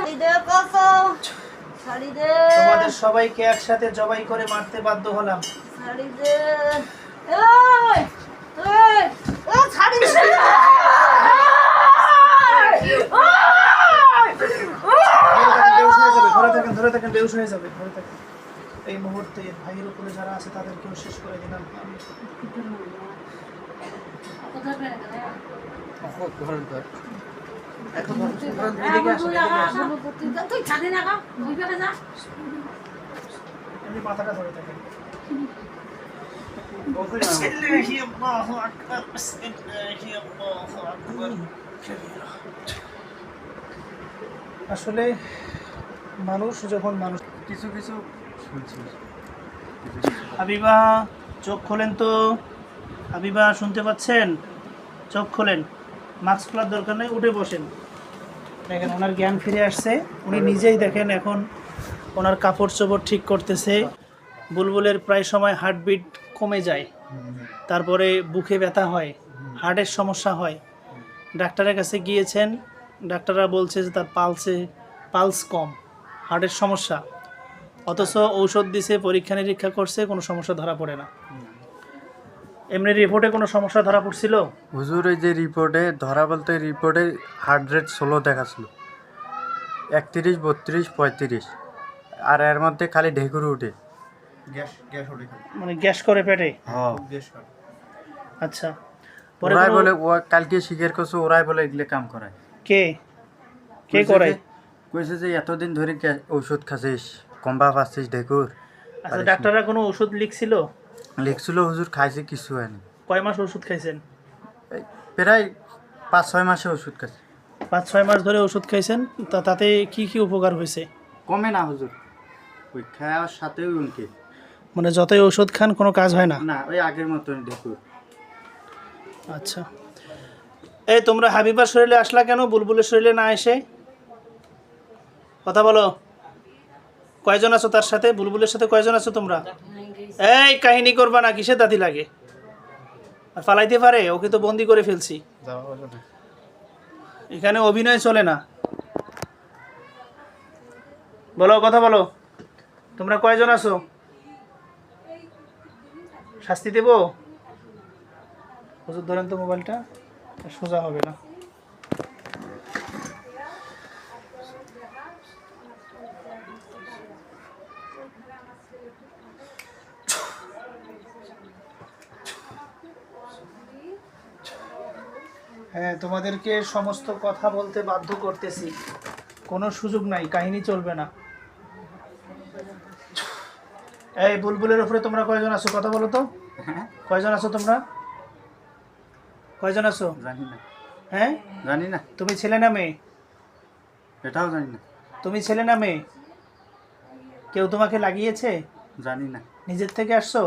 ছাড়ি দে কসো, ছাড়ি দে। তোমাদের সবাইকে একসাথে জবাই করে মারতে বাধ্য হলাম। ছাড়ি দে। এই এই ও ছাড়ি দে। ধরে থাকেন, বেহুশ হয়ে যাবে, ধরে থাকেন। এই মুহূর্তে ভাইয়ের উপরে যারা আছে তাদেরকেও শেষ করে দিলাম। মাথাটা ধরে থাকেন। আসলে মানুষ যখন মানুষ কিছু কিছু শুনছি। হাবিবা চোখ খোলেন তো, হাবিবা শুনতে পাচ্ছেন? চোখ খোলেন, মাস্ক খোলার দরকার নেই, উঠে বসেন। দেখেন ওনার জ্ঞান ফিরে আসছে, উনি নিজেই দেখেন এখন ওনার কাপড় চোপড় ঠিক করতেছে। বুলবুলের প্রায় সময় হার্টবিট কমে যায়, তারপরে বুকে ব্যথা হয়, হার্টের সমস্যা হয়। ডাক্তারের কাছে গিয়েছেন, ডাক্তাররা বলছে যে তার পালস কম, হার্টের সমস্যা। অথচ ঔষধ দিছে, পরীক্ষা নিরীক্ষা করছে, কোনো সমস্যা ধরা পড়ে না। এমনি রিপোর্টে কোনো সমস্যা ধরা পড়ছিল? হুজুর এই যে রিপোর্টে ধরা বলতে রিপোর্টে হার্ট রেট 16 দেখাছিল, 31, 32, 35, আর এর মধ্যে খালি ঢেকুর উঠে, মানে গ্যাস করে পেটে? হ্যাঁ। আচ্ছা, পরে ওরাই বলে, ও কালকে স্বীকার করছে, ওরাই বলে এগুলো কাম করায়। কে কে করায়? কইছে যে এতদিন ধরে ঔষধ খাচ্ছিস, কম্বা পাচ্ছিস ঢেকুর। আচ্ছা, ডাক্তাররা কোনো ওষুধ লিখছিল? লিখছিল হুজুর, খাইছে, কিছু হয়নি। কয় মাস ওষুধ খাইছেন? এই প্রায় 5-6 মাসে ওষুধ খাইছে। 5-6 মাস ধরে ওষুধ খাইছেন, তাতে কি কি উপকার হয়েছে? কমে না হুজুর, ওই খাওয়ার সাথেও উনকে, মানে যতই ওষুধ খান কোনো কাজ হয় না? না, ওই আগের মতন ঢেকুর। আচ্ছা, এই তোমরা হাবিবার শরীরে আসলা কেন, বুলবুলের শরীরে না এসে? কথা বলো, কয়জন আছো তার সাথে? বুলবুলের সাথে কয়জন আছো তোমরা? এই কাহিনী করবা না, কিসের দাঁতি লাগে? আর ফালাইতে পারে? ওকে তো বন্দি করে ফেলছি, এখানে অভিনয় চলে না। বলো, কথা বলো, তোমরা কয়জন আছো? শাস্তি দেবো? হুজুর ধরেন তো মোবাইলটা, সোজা হবে না। হ্যাঁ, তোমাদেরকে সমস্ত কথা বলতে বাধ্য করতেছি, কোনো সুযোগ নাই, কাহিনী চলবে না। এই বুলবুলের উপরে তোমরা কয়জন আছো? কথা বলো তো, কয়জন আছো তোমরা? কয়জন আছো? জানি না। হ্যাঁ, জানি না। তুমি ছেলে না মেয়ে? এটাও জানি না। তুমি ছেলে না মেয়ে? কেউ তোমাকে লাগিয়েছে? জানি না। নিজের থেকে আসছো?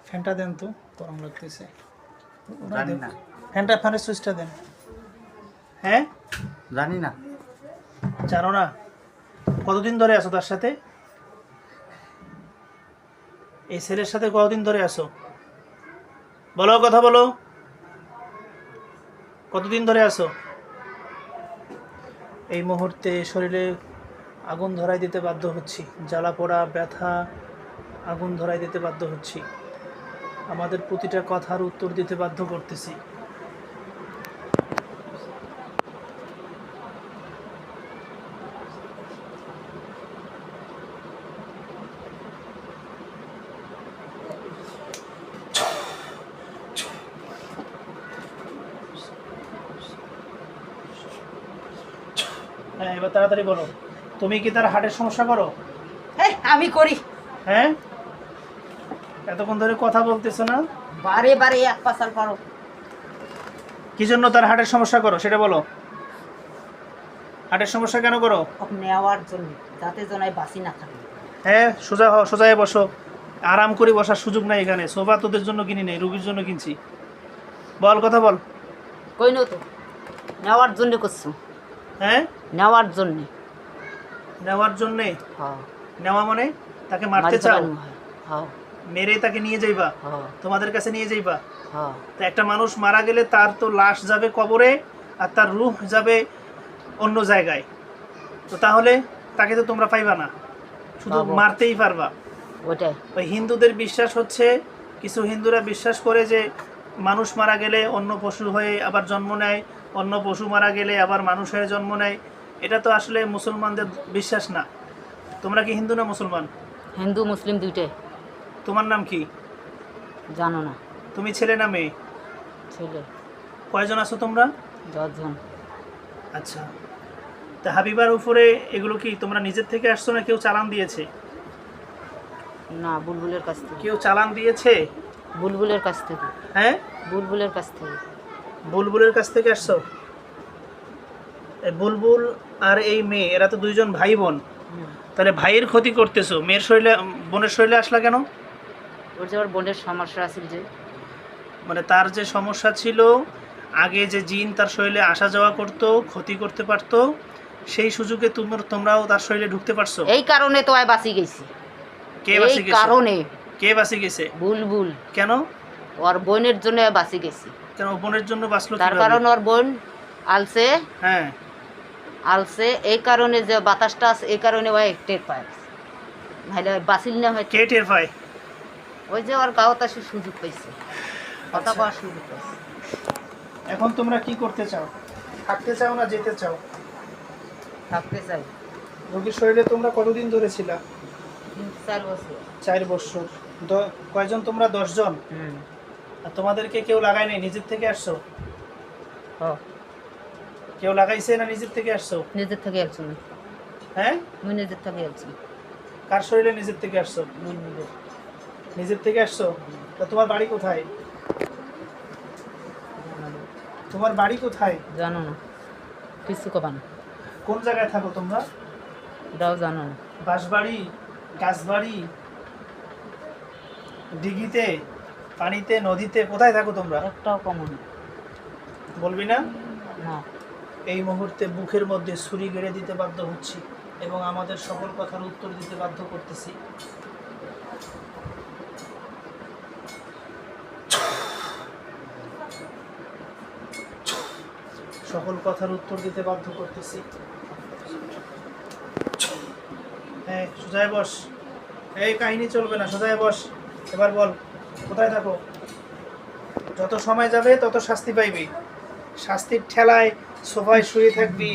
ফ্যানটা দেন তো, গরম লাগতেছে। জানি না। ফ্যানের সুইচটা দেন। হ্যাঁ, জানি না। জানো না? কতদিন ধরে আছো তার সাথে? এই ছেলের সাথে কতদিন ধরে আছো? বলো, কথা বলো, কতদিন ধরে আছো? এই মুহূর্তে শরীরে আগুন ধরাই দিতে বাধ্য হচ্ছি, জ্বালা পোড়া, ব্যথা, আগুন ধরাই দিতে বাধ্য হচ্ছি। আমাদের প্রতিটা কথার উত্তর দিতে বাধ্য করতেছি। হ্যাঁ, এবার তাড়াতাড়ি বলো, তুমি কি তার হার্টের সমস্যা করো? এই আমি করি। হ্যাঁ, এতক্ষণ ধরে কথা বলতেছো না? বারে বারে এক পাশাল পারো। কি জন্য তার হার্টের সমস্যা করো সেটা বলো। হার্টের সমস্যা কেন করো? নেওয়ার জন্য, যাতে জনায় বাঁচি না থাকে। হ্যাঁ, সোজা হও, সোজায় বসো। আরাম করে বসার সুযোগ নাই এখানে, সোফা তোদের জন্য কিনি নেই, রুগীর জন্য কিনছি। বল, কথা বল। কই নো তো, নেওয়ার জন্য করছো? হ্যাঁ, নেওয়ার জন্য। নেওয়ার জন্যে? হ্যাঁ। নেওয়া মানে তাকে মারতে চাও? হ্যাঁ মেরে তাকে নিয়ে যাইবা? হ্যাঁ তোমাদের কাছে নিয়ে যাইবা? হ্যাঁ। তো একটা মানুষ মারা গেলে তার তো লাশ যাবে কবরে, আর তার রূহ যাবে অন্য জায়গায়। তো তাহলে তাকে তো তোমরা পাইবা না, শুধু পাবো। মারতেই পারবা। ওটাই ওই হিন্দুদের বিশ্বাস হচ্ছে, কিছু হিন্দুরা বিশ্বাস করে যে মানুষ মারা গেলে অন্য পশু হয়ে আবার জন্ম নেয়, অন্য পশু মারা গেলে আবার মানুষ হয়ে জন্ম নেয়। এটা তো আসলে মুসলমানদের বিশ্বাস না। তোমরা কি হিন্দু না মুসলমান? হিন্দু মুসলিম দুইটাই। তোমার নাম কি? জানো না? তুমি ছেলে না মেয়ে? ছেলে। কয়জন আছো তোমরা? 10 জন। আচ্ছা, তা হাবিবার উপরে এগুলো কি তোমরা নিজের থেকে আসছো না কেউ চালান দিয়েছে? না, বুলবুলের কাছ থেকে। কেউ চালান দিয়েছে? বুলবুলের কাছ থেকে। হ্যাঁ, বুলবুলের কাছ থেকে। বুলবুলের কাছ থেকে আসছো? এই বুলবুল আর এই মেয়ে, এরা তো দুইজন ভাই বোন। হুম। তাহলে ভাইয়ের ক্ষতি করতেছো, মেয়ের শরীরে, বোনের শরীরে আসলা কেন? ওর যে আমার বোনের সমস্যা আছে যে। মানে তার যে সমস্যা ছিল, আগে যে জিন তার শরীরে আসা যাওয়া করতো, ক্ষতি করতে পারতো, সেই সুযোগে তোমরাও তার শরীরে ঢুকতে পারছো। এই কারণে তো আমি বাঁচি গেছি। কে বাঁচি এই গেছে? কারণে কে বাঁচি গেছে? বুলবুল কেন? ওর বোনের জন্য আমি বাঁচি গেছি। কেন বোনের জন্য বাঁচলো তার কিভাবে? কারণ ওর বোন আলছে। হ্যাঁ, আলছে এই কারণে যে বাতাসটা আছে, এই কারণে ওই টের পায়। নাহলে বাঁচিল না হয়। কে টের পায়? ওই যে ওর গাঁৱত আসে সুযোগ পাইছে, কথা আচ্ছা। কওয়ার সুযোগ পাইছে। এখন তোমরা কি করতে চাও? থাকতে চাও না যেতে চাও? থাকতে চাই। রোগীর শরীরে তোমরা কতদিন ধরে ছিলা? 3-4 বছর। 4 বছর। কয়জন তোমরা? 10 জন। আর তোমাদেরকে কেউ লাগায় নাই, নিজের থেকে আসছো? কেউ লাগাইছে না নিজের থেকে আসছো? নিজের থেকে একজন। হ্যাঁ, মুই নিজের থেকে একজন। কার শরীরে নিজের থেকে আসছো? বুলবুলের। নিজের থেকে আসছো? তা তোমার বাড়ি কোথায়? তোমার বাড়ি কোথায়? জানো না? কিছু কবা না? কোন জায়গায় থাকো তোমরা? এটাও জানো না? বাঁশবাড়ি, গাছবাড়ি, দিঘিতে, পানিতে, নদীতে, কোথায় থাকো তোমরা? একটাও কমন বলবি না? না। এই মুহূর্তে বুকের মধ্যে ছুরি গেড়ে দিতে বাধ্য হচ্ছি এবং আমাদের সকল কথার উত্তর দিতে বাধ্য করতেছি। সকল কথার উত্তর দিতে বাধ্য করতেছি। হ্যাঁ, সোজায় বস। এই কাহিনী চলবে না, সোজায় বস। এবার বল, কোথায় থাকো? যত সময় যাবে তত শাস্তি পাইবি। শাস্তির ঠেলায় সোফায় শুয়ে থাকবি,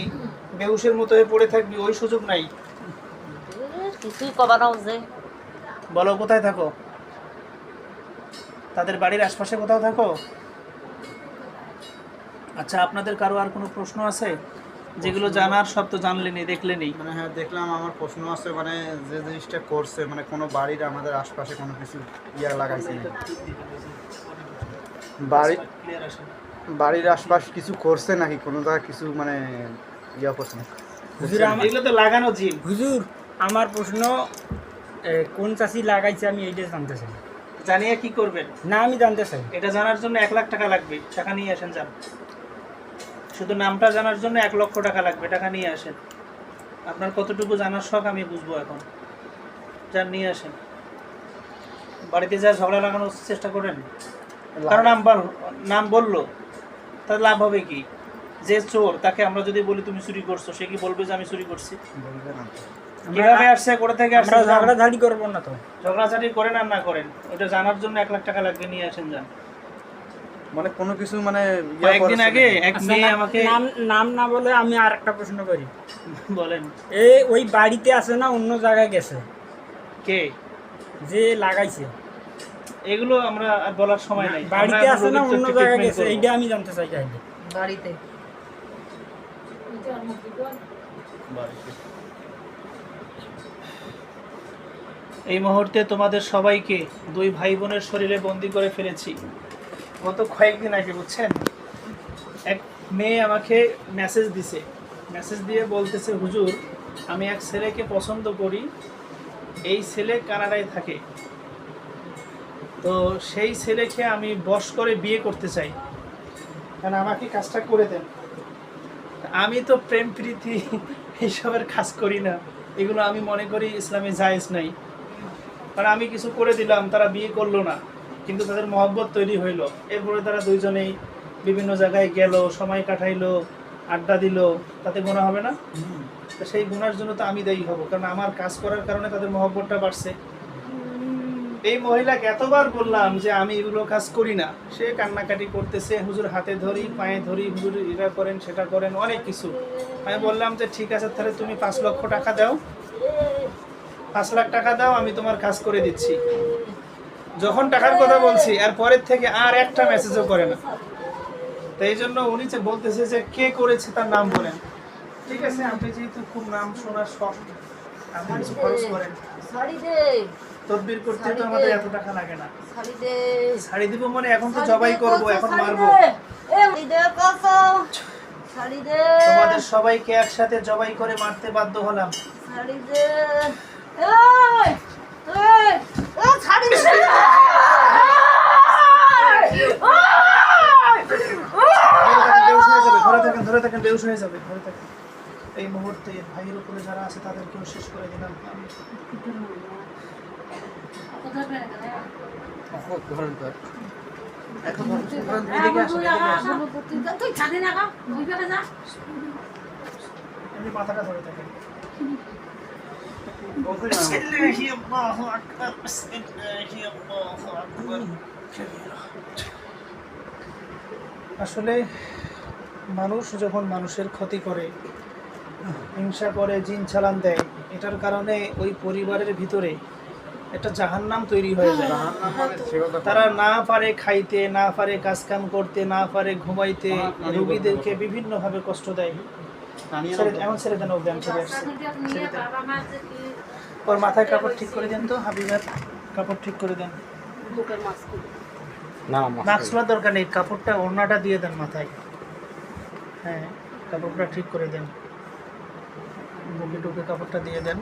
বেহুশের মতো হয়ে পড়ে থাকবি, ওই সুযোগ নাই। কিছুই কবা নাও যে। বলো কোথায় থাকো? তাদের বাড়ির আশপাশে কোথাও থাকো? আচ্ছা, আপনাদের কারো আর কোনো প্রশ্ন আছে? যেগুলো জানার সব তো জানলেনি, দেখলেনি। মানে হ্যাঁ দেখলাম, আমার প্রশ্ন আছে মানে যে জিনিসটা করছে মানে কোনো বাড়ির আমাদের আশপাশে কোনো কিছু লাগাইছে না। বাড়ির আশপাশ কিছু করছে নাকি কোনো জায়গায় কিছু মানে করছে না? হুজুর এগুলো তো লাগানো জিন। হুজুর আমার প্রশ্ন, কোন চাষি লাগাইছে আমি এইটা জানতে চাই। জানিয়ে কি করবেন? না আমি জানতে চাই। এটা জানার জন্য 1 লাখ টাকা লাগবে, টাকা নিয়ে আসেন যান। শুধু নামটা জানার জন্য 1 লক্ষ টাকা লাগবে, টাকা নিয়ে আসেন। আপনার কতটুকু জানার শখ আমি বুঝবো এখন। যান নিয়ে আসেন। বাড়িতে যা ঝগড়া লাগানোর চেষ্টা করেন, কারণ নাম বললো তার লাভ হবে কি? যে চোর তাকে আমরা যদি বলি তুমি চুরি করছো, সে কি বলবে যে আমি চুরি করছি? বলবে না তো। কিভাবে আসছে, কোথা থেকে আসছে? আমরা ঝগড়াঝাড়ি করবো না তো। ঝগড়াঝাটি করেন আর না করেন, ওটা জানার জন্য 1 লাখ টাকা লাগবে, নিয়ে আসেন যান। মানে কোনো কিছু মানে কয়েকদিন আগে এক আচ্ছা, মেয়ে আমাকে নাম না বলে আমি আর একটা প্রশ্ন করি। বলেন। ওই বাড়িতে আছে না অন্য জায়গায় গেছে? কে যে লাগাইছে এগুলো আমরা আর বলার সময় নাই। বাড়িতে আমরা আছে না রোগীর অন্য চোখে জায়গায় treatment গেছে, করবো। এইটা আমি জানতে চাই। কাহিনী বাড়িতে। এই মুহূর্তে তোমাদের সবাইকে 2 ভাই বোনের শরীরে বন্দি করে ফেলেছি। গত কয়েকদিন আগে বুঝছেন, এক মেয়ে আমাকে মেসেজ দিছে। মেসেজ দিয়ে বলতেছে, হুজুর আমি এক ছেলেকে পছন্দ করি, এই ছেলে কানাডায় থাকে, তো সেই ছেলেকে আমি বশ করে বিয়ে করতে চাই, কারণ আমাকে কাজটা করে দেন। আমি তো প্রেম প্রীতি এইসবের কাজ করি না, এগুলো আমি মনে করি ইসলামে জায়েজ নাই। কারণ আমি কিছু করে দিলাম, তারা বিয়ে করলো না, কিন্তু তাদের মহব্বত তৈরি হইলো। এরপরে তারা দুইজনেই বিভিন্ন জায়গায় গেল, সময় কাটাইলো, আড্ডা দিল, তাতে গোনা হবে না? তো সেই গুনার জন্য তো আমি দায়ী হব, কারণ আমার কাজ করার কারণে তাদের মহব্বতটা বাড়ছে। এই মহিলাকে এতবার বললাম যে আমি এগুলো কাজ করি না, সে কান্নাকাটি করতেছে, হুজুর হাতে ধরি পায়ে ধরি, হুজুর এটা করেন সেটা করেন, অনেক কিছু। আমি বললাম যে ঠিক আছে, তাহলে তুমি 5 লক্ষ টাকা দাও, 5 লাখ টাকা দাও, আমি তোমার কাজ করে দিচ্ছি। যখন টাকার কথা বলছি আর পরের থেকে আর একটা মেসেজও করে না। তো এই জন্য উনি যে বলতেছে যে কে করেছে তার নাম বলেন। ঠিক আছে, আপনি যেহেতু খুব নাম শোনার শখ, আপনি কিছু খরচ করেন। তদবির করতে তো আমাদের এত টাকা লাগে না। শাড়ি দিব মানে এখন তো জবাই করবো, এখন মারবো। তোমাদের সবাইকে একসাথে জবাই করে মারতে বাধ্য হলাম। ধরে থাকেন, বেউস হয়ে যাবে, ধরে থাকেন। এই মুহূর্তে ভাইয়ের উপরে যারা আছে তাদেরকেও শেষ করে দিলাম। মাথাটা ধরে থাকেন। আসলে মানুষ যখন মানুষের ক্ষতি করে, হিংসা করে, জিন চালান দেয়, এটার কারণে ওই পরিবারের ভিতরে একটা জাহান্নাম তৈরি হয়ে যায়। তারা না পারে খাইতে, না পারে কাজকাম করতে, না পারে ঘুমাইতে, রোগীদেরকে বিভিন্নভাবে কষ্ট দেয়। এখন ছেড়ে দেন, অজ্ঞান চলে আসছে। ওর মাথায় কাপড় ঠিক করে দেন তো, হাবিবার কাপড় ঠিক করে দেন। মাস্ক খোলার দরকার নেই, কাপড়টা ওড়নাটা দিয়ে দেন মাথায়। হ্যাঁ, কাপড়টা ঠিক করে দেন, বুকে টুকে কাপড়টা দিয়ে দেন।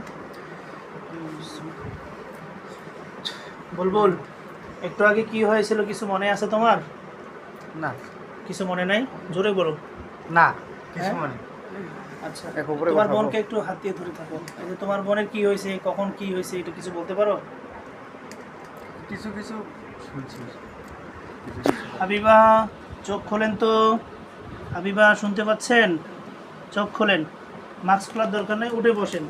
বুলবুল, একটু আগে কি হয়েছিল কিছু মনে আছে তোমার? না, কিছু মনে নাই? জোরে বলো। না কিছু মনে। আচ্ছা, তোমার বোনকে একটু হাত দিয়ে ধরে থাকো। এই যে তোমার বোনের কি হয়েছে, কখন কি হয়েছে, এটা কিছু বলতে পারো? কিছু কিছু শুনছি। হাবিবা, চোখ খোলেন তো। হাবিবা, শুনতে পাচ্ছেন? চোখ খোলেন। মাস্ক খোলার দরকার নেই, উঠে বসেন।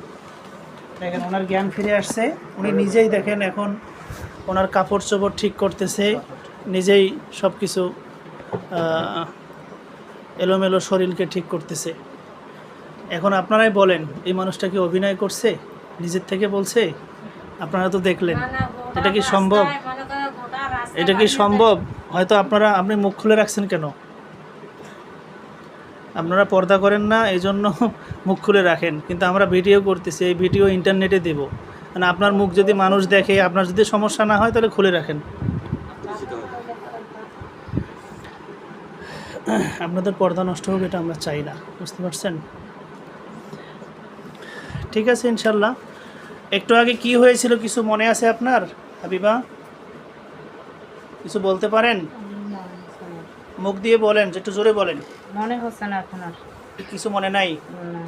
দেখেন ওনার জ্ঞান ফিরে আসছে। উনি নিজেই দেখেন এখন ওনার কাপড় চোপড় ঠিক করতেছে, নিজেই সব কিছু এলোমেলো শরীরকে ঠিক করতেছে। এখন আপনারাই বলেন, এই মানুষটা কি অভিনয় করছে, নিজের থেকে বলছে? আপনারা তো দেখলেন, এটা কি সম্ভব? এটা কি সম্ভব? হয়তো আপনি মুখ খুলে রাখছেন কেন? আপনারা পর্দা করেন না, এই জন্য মুখ খুলে রাখেন। কিন্তু আমরা ভিডিও করতেছি, এই ভিডিও ইন্টারনেটে দেব। মানে আপনার মুখ যদি মানুষ দেখে, আপনার যদি সমস্যা না হয়, তাহলে খুলে রাখেন। আপনাদের পর্দা নষ্ট হবে, এটা আমরা চাই না, বুঝতে পারছেন? ঠিক আছে, ইনশাল্লাহ। একটু আগে কি হয়েছিল কিছু মনে আছে আপনার? হাবিবা, কিছু বলতে পারেন? মুখ দিয়ে বলেন, একটু জোরে বলেন। মনে হচ্ছে না এখন আর কিছু মনে নাই? না।